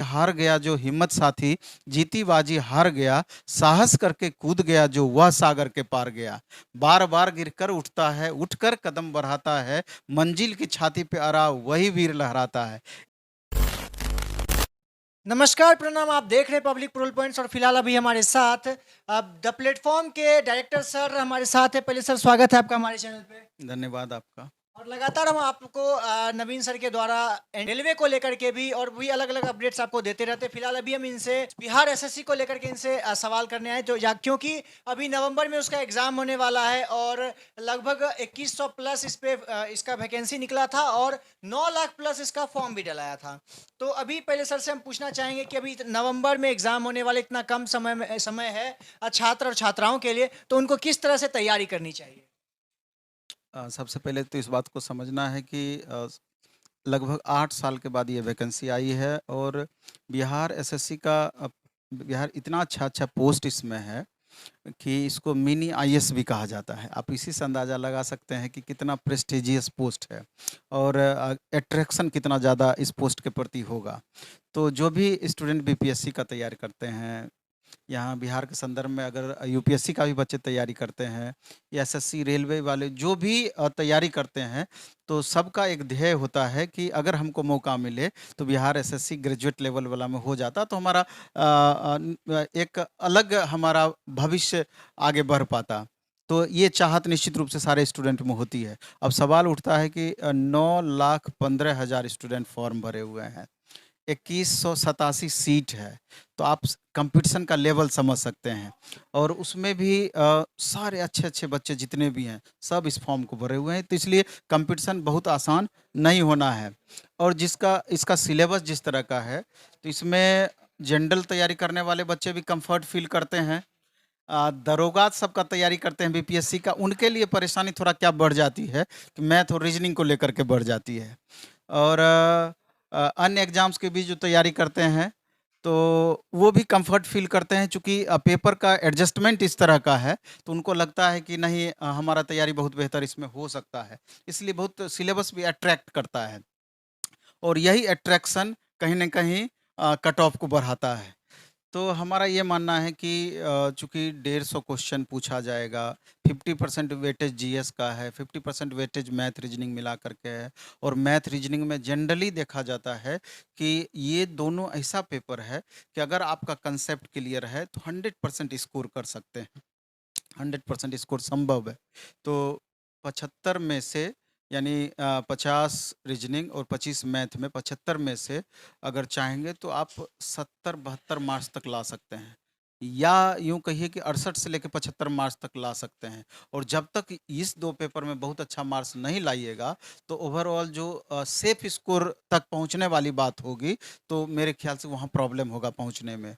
हार गया जो हिम्मत साथी, जीती बाजी हार गया, साहस करके कूद गया जो वह सागर के पार गया। बार बार गिरकर उठता है, उठकर कदम बढ़ाता है, मंजिल की छाती पे अड़ा वही वीर लहराता है। नमस्कार, प्रणाम। आप देख रहे हैं पब्लिक प्रोल पॉइंट्स और फिलहाल अभी हमारे साथ अब द प्लेटफॉर्म के डायरेक्टर सर हमारे साथ है। पहले सर स्वागत है आपका हमारे चैनल पे। धन्यवाद आपका। और लगातार हम आपको नवीन सर के द्वारा रेलवे को लेकर के भी और भी अलग अलग अपडेट्स आपको देते रहते हैं। फिलहाल अभी हम इनसे बिहार एसएससी को लेकर के इनसे सवाल करने आए, तो क्योंकि अभी नवंबर में उसका एग्जाम होने वाला है और लगभग 2100 प्लस इस पे इसका वैकेंसी निकला था और 9 लाख प्लस इसका फॉर्म भी डलाया था। तो अभी पहले सर से हम पूछना चाहेंगे कि अभी नवंबर में एग्जाम होने वाले, इतना कम समय है छात्र और छात्राओं के लिए, तो उनको किस तरह से तैयारी करनी चाहिए? सबसे पहले तो इस बात को समझना है कि लगभग 8 साल के बाद ये वैकेंसी आई है और बिहार एसएससी का बिहार इतना अच्छा पोस्ट इसमें है कि इसको मिनी आईएएस भी कहा जाता है। आप इसी से अंदाज़ा लगा सकते हैं कि कितना प्रेस्टिजियस पोस्ट है और अट्रैक्शन कितना ज़्यादा इस पोस्ट के प्रति होगा। तो जो भी स्टूडेंट बीपीएससी का तैयारी करते हैं, यहाँ बिहार के संदर्भ में अगर यूपीएससी का भी बच्चे तैयारी करते हैं या एसएससी रेलवे वाले जो भी तैयारी करते हैं, तो सबका एक ध्येय होता है कि अगर हमको मौका मिले तो बिहार एसएससी ग्रेजुएट लेवल वाला में हो जाता तो हमारा एक अलग हमारा भविष्य आगे बढ़ पाता। तो ये चाहत निश्चित रूप से सारे स्टूडेंट में होती है। अब सवाल उठता है कि 9,15,000 स्टूडेंट फॉर्म भरे हुए हैं, 2187 सीट है, तो आप कंपटीशन का लेवल समझ सकते हैं। और उसमें भी सारे अच्छे-अच्छे बच्चे जितने भी हैं, सब इस फॉर्म को भरे हुए हैं, तो इसलिए कंपटीशन बहुत आसान नहीं होना है। और जिसका इसका सिलेबस जिस तरह का है, तो इसमें जनरल तैयारी करने वाले बच्चे भी कंफर्ट फील करते हैं। दरोगा सबका तैयारी करते हैं बीपीएससी का, उनके लिए परेशानी थोड़ा क्या बढ़ जाती है कि मैथ और रीजनिंग को लेकर के बढ़ जाती है। और अन्य एग्ज़ाम्स की भी जो तैयारी करते हैं, तो वो भी कंफर्ट फ़ील करते हैं चूँकि पेपर का एडजस्टमेंट इस तरह का है, तो उनको लगता है कि नहीं हमारा तैयारी बहुत बेहतर इसमें हो सकता है। इसलिए बहुत सिलेबस भी अट्रैक्ट करता है और यही अट्रैक्शन कहीं न कहीं कट ऑफ को बढ़ाता है। तो हमारा ये मानना है कि चूँकि 150 क्वेश्चन पूछा जाएगा, 50% वेटेज जीएस का है, 50% वेटेज मैथ रीजनिंग मिला करके है और मैथ रीजनिंग में जनरली देखा जाता है कि ये दोनों ऐसा पेपर है कि अगर आपका कंसेप्ट क्लियर है तो 100% स्कोर कर सकते हैं। 100% स्कोर संभव है। तो 75 में से यानी 50 रीजनिंग और 25 मैथ में 75 में से अगर चाहेंगे तो आप 70-72 मार्क्स तक ला सकते हैं। या यूँ कहिए कि 68 से लेके 75 मार्क्स तक ला सकते हैं। और जब तक इस 2 पेपर में बहुत अच्छा मार्क्स नहीं लाइएगा, तो ओवरऑल जो सेफ स्कोर तक पहुँचने वाली बात होगी, तो मेरे ख्याल से वहाँ प्रॉब्लम होगा पहुँचने में।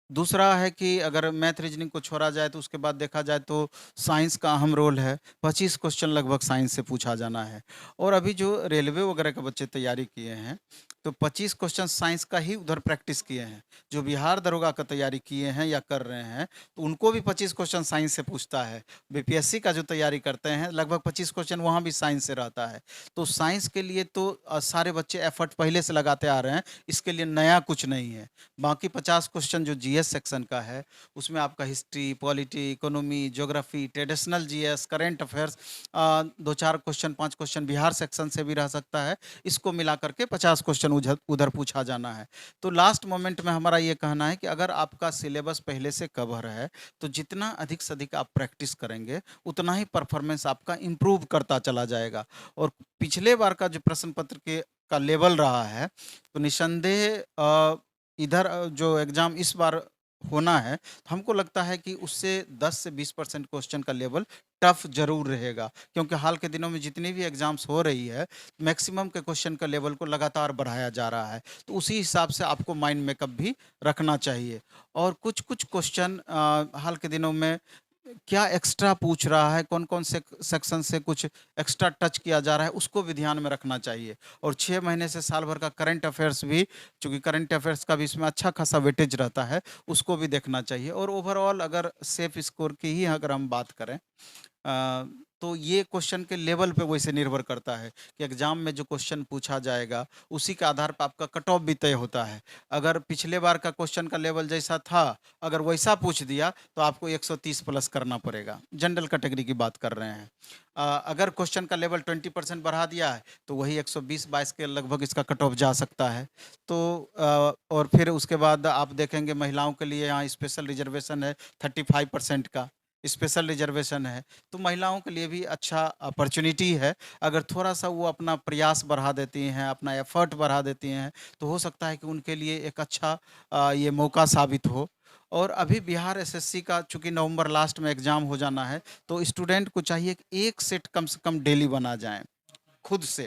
दूसरा है कि अगर मैथ रीजनिंग को छोड़ा जाए तो उसके बाद देखा जाए तो साइंस का अहम रोल है। 25 क्वेश्चन लगभग साइंस से पूछा जाना है और अभी जो रेलवे वगैरह के बच्चे तैयारी किए हैं, तो 25 क्वेश्चन साइंस का ही उधर प्रैक्टिस किए हैं। जो बिहार दरोगा का तैयारी किए हैं या कर रहे हैं, तो उनको भी 25 क्वेश्चन साइंस से पूछता है। बीपीएससी का जो तैयारी करते हैं, लगभग 25 क्वेश्चन वहाँ भी साइंस से रहता है। तो साइंस के लिए तो सारे बच्चे एफर्ट पहले से लगाते आ रहे हैं, इसके लिए नया कुछ नहीं है। बाकी 50 क्वेश्चन जो जीएस सेक्शन का है, उसमें आपका history, polity, economy, geography, traditional GS, current affairs 2-4 question, 5 question Bihar section से भी रह सकता है। इसको मिला करके 50 क्वेश्चन उधर पूछा जाना है। तो लास्ट मोमेंट में हमारा ये कहना है कि अगर आपका सिलेबस पहले से कवर है, तो जितना अधिक से अधिक आप प्रैक्टिस करेंगे, उतना ही परफॉर्मेंस आपका इम्प्रूव करता चला जाएगा। और पिछले बार का जो प्रश्न पत्र का लेवल रहा है, तो निसंदेह इधर जो एग्ज़ाम इस बार होना है, तो हमको लगता है कि उससे 10 से 20% क्वेश्चन का लेवल टफ ज़रूर रहेगा। क्योंकि हाल के दिनों में जितनी भी एग्ज़ाम्स हो रही है, मैक्सिमम के क्वेश्चन का लेवल को लगातार बढ़ाया जा रहा है। तो उसी हिसाब से आपको माइंड मेकअप भी रखना चाहिए। और कुछ-कुछ क्वेश्चन हाल के दिनों में क्या एक्स्ट्रा पूछ रहा है, कौन-कौन से सेक्शन से कुछ एक्स्ट्रा टच किया जा रहा है, उसको भी ध्यान में रखना चाहिए। और 6 महीने से साल भर का करंट अफेयर्स भी, चूँकि करंट अफेयर्स का भी इसमें अच्छा खासा वेटेज रहता है, उसको भी देखना चाहिए। और ओवरऑल अगर सेफ स्कोर की ही अगर हम बात करें, तो ये क्वेश्चन के लेवल पे वैसे निर्भर करता है कि एग्ज़ाम में जो क्वेश्चन पूछा जाएगा, उसी के आधार पर आपका कट ऑफ भी तय होता है। अगर पिछले बार का क्वेश्चन का लेवल जैसा था, अगर वैसा पूछ दिया, तो आपको 130 प्लस करना पड़ेगा। जनरल कैटेगरी की बात कर रहे हैं। अगर क्वेश्चन का लेवल 20% बढ़ा दिया है, तो वही 120-22 के लगभग इसका कट ऑफ जा सकता है। तो और फिर उसके बाद आप देखेंगे महिलाओं के लिए यहाँ स्पेशल रिजर्वेशन है 35% का, स्पेशल रिजर्वेशन है। तो महिलाओं के लिए भी अच्छा अपॉर्च्युनिटी है। अगर थोड़ा-सा वो अपना प्रयास बढ़ा देती हैं, अपना एफर्ट बढ़ा देती हैं, तो हो सकता है कि उनके लिए एक अच्छा ये मौका साबित हो। और अभी बिहार एसएससी का चूँकि नवंबर लास्ट में एग्ज़ाम हो जाना है, तो स्टूडेंट को चाहिए कि 1 सेट कम से कम डेली बना जाएँ, खुद से।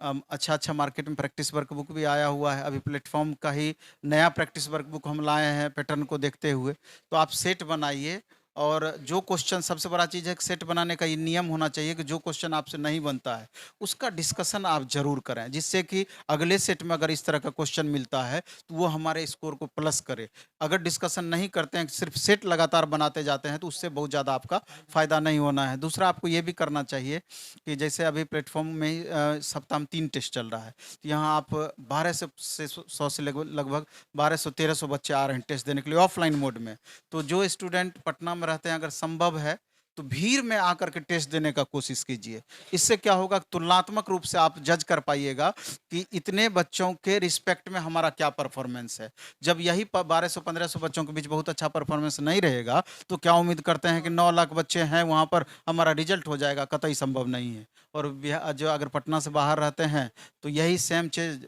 अच्छा-अच्छा मार्केट में प्रैक्टिस वर्कबुक भी आया हुआ है। अभी प्लेटफ़ॉर्म का ही नया प्रैक्टिस वर्कबुक हम लाए हैं पैटर्न को देखते हुए। तो आप सेट बनाइए और जो क्वेश्चन सबसे बड़ा चीज़ है कि सेट बनाने का ये नियम होना चाहिए कि जो क्वेश्चन आपसे नहीं बनता है, उसका डिस्कशन आप ज़रूर करें। जिससे कि अगले सेट में अगर इस तरह का क्वेश्चन मिलता है, तो वो हमारे स्कोर को प्लस करे। अगर डिस्कशन नहीं करते हैं, सिर्फ़ सेट लगातार बनाते जाते हैं, तो उससे बहुत ज़्यादा आपका फ़ायदा नहीं होना है। दूसरा आपको ये भी करना चाहिए कि जैसे अभी प्लेटफ़ॉर्म में ही सप्ताह में 3 टेस्ट चल रहा है। तो यहाँ आप 12 से 100 से लगभग 1200-1300 बच्चे आ रहे हैं टेस्ट देने के लिए ऑफ़लाइन मोड में। तो जो स्टूडेंट पटना में रहते हैं, अगर संभव है, तो भीड़ में आकर के टेस्ट देने का कोशिश कीजिए। इससे क्या होगा, तुलनात्मक रूप से आप जज कर पाइएगा कि इतने बच्चों के रिस्पेक्ट में हमारा क्या परफ़ॉर्मेंस है। जब यही 1200-1500 बच्चों के बीच बहुत अच्छा परफ़ॉर्मेंस नहीं रहेगा, तो क्या उम्मीद करते हैं कि 9 लाख बच्चे हैं वहाँ पर हमारा रिज़ल्ट हो जाएगा? कतई संभव नहीं है। और जो अगर पटना से बाहर रहते हैं, तो यही सेम चीज़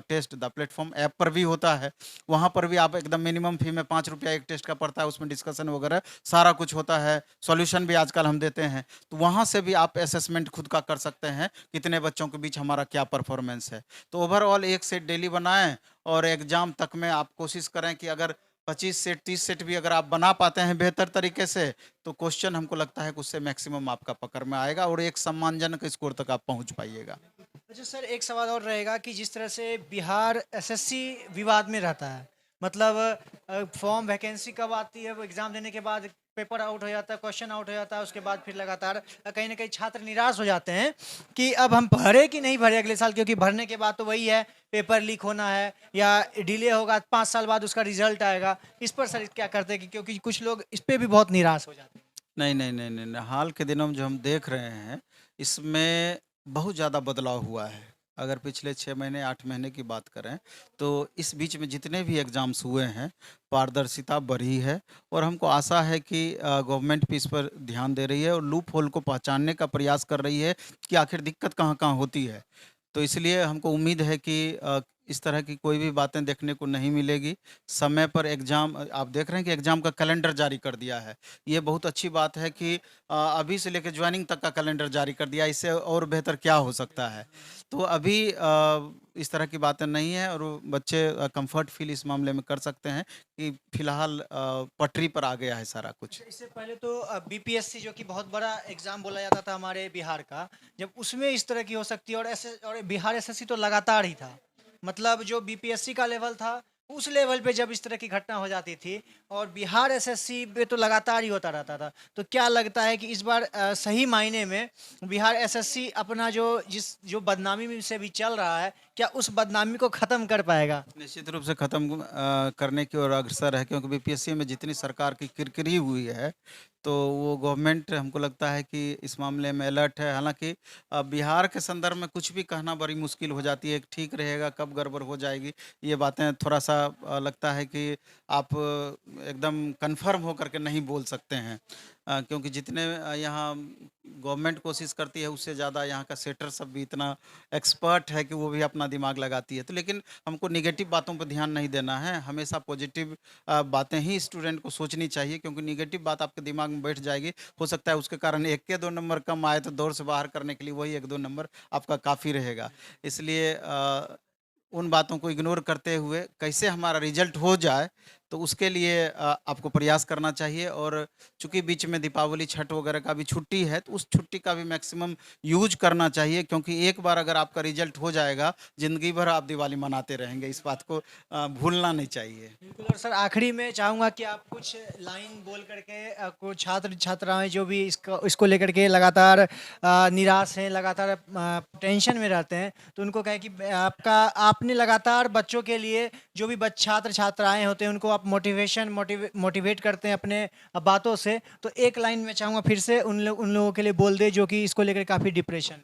टेस्ट द प्लेटफ़ॉर्म ऐप पर भी होता है। वहाँ पर भी आप एकदम मिनिमम फ़ी में ₹5 एक टेस्ट का पड़ता है, उसमें डिस्कशन वगैरह सारा कुछ होता है, सॉल्यूशन भी आजकल हम देते हैं। तो वहाँ से भी आप असेसमेंट खुद का कर सकते हैं, कितने बच्चों के बीच हमारा क्या परफ़ॉर्मेंस है। तो ओवरऑल 1 सेट डेली बनाएँ और एग्ज़ाम तक में आप कोशिश करें कि अगर 25 सेट, 30 सेट भी अगर आप बना पाते हैं बेहतर तरीके से, तो क्वेश्चन हमको लगता है कि उससे मैक्सिमम आपका पकड़ में आएगा और एक सम्मानजनक स्कोर तक आप पहुँच पाइएगा। अच्छा सर, एक सवाल और रहेगा कि जिस तरह से बिहार एसएससी विवाद में रहता है, मतलब फॉर्म वैकेंसी कब आती है, वो एग्ज़ाम देने के बाद पेपर आउट हो जाता है, क्वेश्चन आउट हो जाता है, उसके बाद फिर लगातार कहीं न कहीं छात्र निराश हो जाते हैं कि अब हम भरे कि नहीं भरे अगले साल, क्योंकि भरने के बाद तो वही है, पेपर लीक होना है या डिले होगा, 5 साल बाद उसका रिज़ल्ट आएगा। इस पर सर क्या करते हैं कि क्योंकि कुछ लोग इस पे भी बहुत निराश हो जाते हैं। नहीं, नहीं, नहीं, नहीं, नहीं। हाल के दिनों में जो हम देख रहे हैं, इसमें बहुत ज़्यादा बदलाव हुआ है। अगर पिछले 6 महीने, 8 महीने की बात करें, तो इस बीच में जितने भी एग्ज़ाम्स हुए हैं, पारदर्शिता बढ़ी है और हमको आशा है कि गवर्नमेंट भी इस पर ध्यान दे रही है और लूप होल को पहचानने का प्रयास कर रही है कि आखिर दिक्कत कहाँ-कहाँ होती है। तो इसलिए हमको उम्मीद है कि इस तरह की कोई भी बातें देखने को नहीं मिलेगी। समय पर एग्ज़ाम आप देख रहे हैं कि एग्ज़ाम का कैलेंडर जारी कर दिया है। ये बहुत अच्छी बात है कि अभी से लेके जॉइनिंग तक का कैलेंडर जारी कर दिया, इससे और बेहतर क्या हो सकता है। तो अभी इस तरह की बातें नहीं हैं और वो बच्चे कम्फ़र्ट फ़ील इस मामले में कर सकते हैं कि फ़िलहाल पटरी पर आ गया है सारा कुछ। अच्छा, इससे पहले तो बीपीएससी जो कि बहुत बड़ा एग्जाम बोला जाता था हमारे बिहार का, जब उसमें इस तरह की हो सकती है, और बिहार एसएससी तो लगातार ही था, मतलब जो बीपीएससी का लेवल था उस लेवल पे जब इस तरह की घटना हो जाती थी, और बिहार एसएससी पे तो लगातार ही होता रहता था, तो क्या लगता है कि इस बार सही मायने में बिहार एसएससी अपना जो बदनामी में से भी चल रहा है, क्या उस बदनामी को ख़त्म कर पाएगा? निश्चित रूप से ख़त्म करने की ओर अग्रसर है क्योंकि बीपीएससी में जितनी सरकार की किरकिरी हुई है, तो वो गवर्नमेंट हमको लगता है कि इस मामले में अलर्ट है। हालाँकि बिहार के संदर्भ में कुछ भी कहना बड़ी मुश्किल हो जाती है, ठीक रहेगा, कब गड़बड़ हो जाएगी, ये बातें थोड़ा-सा लगता है कि आप एकदम कन्फर्म होकर के नहीं बोल सकते हैं। क्योंकि जितने यहाँ गवर्नमेंट कोशिश करती है, उससे ज़्यादा यहाँ का सेटर सब भी इतना एक्सपर्ट है कि वो भी अपना दिमाग लगाती है। तो लेकिन हमको नेगेटिव बातों पे ध्यान नहीं देना है, हमेशा पॉजिटिव बातें ही स्टूडेंट को सोचनी चाहिए क्योंकि नेगेटिव बात आपके दिमाग में बैठ जाएगी। हो सकता है उसके कारण 1 के 2 नंबर कम आए तो दौर से बाहर करने के लिए वही 1-2 नंबर आपका काफ़ी रहेगा। इसलिए उन बातों को इग्नोर करते हुए कैसे हमारा रिज़ल्ट हो जाए, तो उसके लिए आपको प्रयास करना चाहिए और चूँकि बीच में दीपावली, छठ वगैरह का भी छुट्टी है, तो उस छुट्टी का भी मैक्सिमम यूज़ करना चाहिए क्योंकि एक बार अगर आपका रिज़ल्ट हो जाएगा, ज़िंदगी भर आप दिवाली मनाते रहेंगे। इस बात को भूलना नहीं चाहिए। बिल्कुल। और सर आखिरी में चाहूँगा कि आप कुछ लाइन बोल करके कुछ छात्र छात्राएं जो भी इसको लेकर के लगातार निराश हैं, लगातार टेंशन में रहते हैं, तो उनको कहें कि आपने लगातार बच्चों के लिए जो भी छात्र छात्राएं होते हैं उनको आप मोटिवेट करते हैं अपने बातों से, तो एक लाइन में चाहूँगा फिर से उन लोगों के लिए बोल दे जो कि इसको लेकर काफ़ी डिप्रेशन।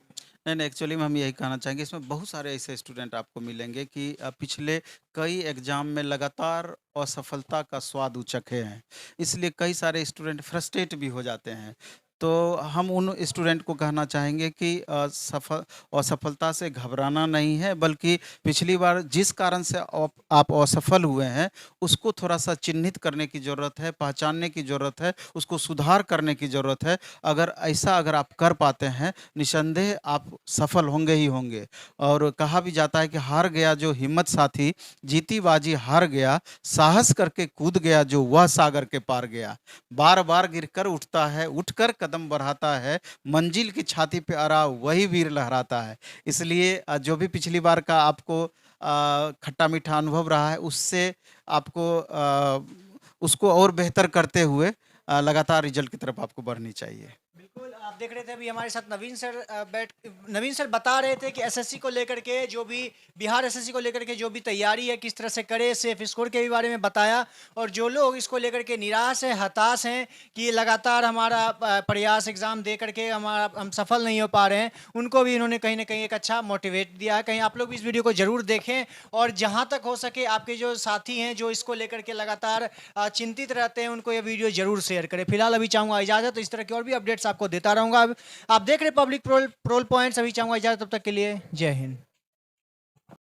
नहीं, नहीं, एक्चुअली में हम यही कहना चाहेंगे, इसमें बहुत सारे ऐसे स्टूडेंट आपको मिलेंगे कि पिछले कई एग्ज़ाम में लगातार असफलता का स्वाद चखे हैं। इसलिए कई सारे स्टूडेंट फ्रस्ट्रेट भी हो जाते हैं। तो हम उन स्टूडेंट को कहना चाहेंगे कि असफलता से घबराना नहीं है, बल्कि पिछली बार जिस कारण से आप असफल हुए हैं, उसको थोड़ा-सा चिन्हित करने की ज़रूरत है, पहचानने की ज़रूरत है, उसको सुधार करने की ज़रूरत है। अगर आप कर पाते हैं, निसंदेह आप सफल होंगे ही होंगे। और कहा भी जाता है कि हार गया जो हिम्मत साथी, जीती बाजी हार गया, साहस करके कूद गया जो वह सागर के पार गया। बार-बार गिरकर उठता है, उठकर कदम बढ़ाता है, मंजिल की छाती पे अड़ा वही वीर लहराता है। इसलिए जो भी पिछली बार का आपको खट्टा-मीठा अनुभव रहा है, उससे आपको उसको और बेहतर करते हुए लगातार रिज़ल्ट की तरफ आपको बढ़नी चाहिए। बिल्कुल, आप देख रहे थे अभी हमारे साथ नवीन सर बता रहे थे कि एसएससी को लेकर के जो भी बिहार एसएससी को लेकर के जो भी तैयारी है किस तरह से करे, सेफ स्कोर के भी बारे में बताया। और जो लोग इसको लेकर के निराश हैं, हताश हैं कि लगातार हमारा प्रयास एग्ज़ाम दे करके हम सफल नहीं हो पा रहे हैं, उनको भी इन्होंने कहीं ना कहीं एक अच्छा मोटिवेट दिया है। कहीं आप लोग भी इस वीडियो को ज़रूर देखें और जहाँ तक हो सके आपके जो साथी हैं जो इसको लेकर के लगातार चिंतित रहते हैं उनको ये वीडियो ज़रूर शेयर करें। फिलहाल अभी चाहूँगा इजाज़त, तो इस तरह की और भी अपडेट्स आपको देता रहूँगा। आप देख रहे पब्लिक प्रोल पॉइंट्स, अभी चाहूँगा इजाज़त, तब तक के लिए जय हिंद।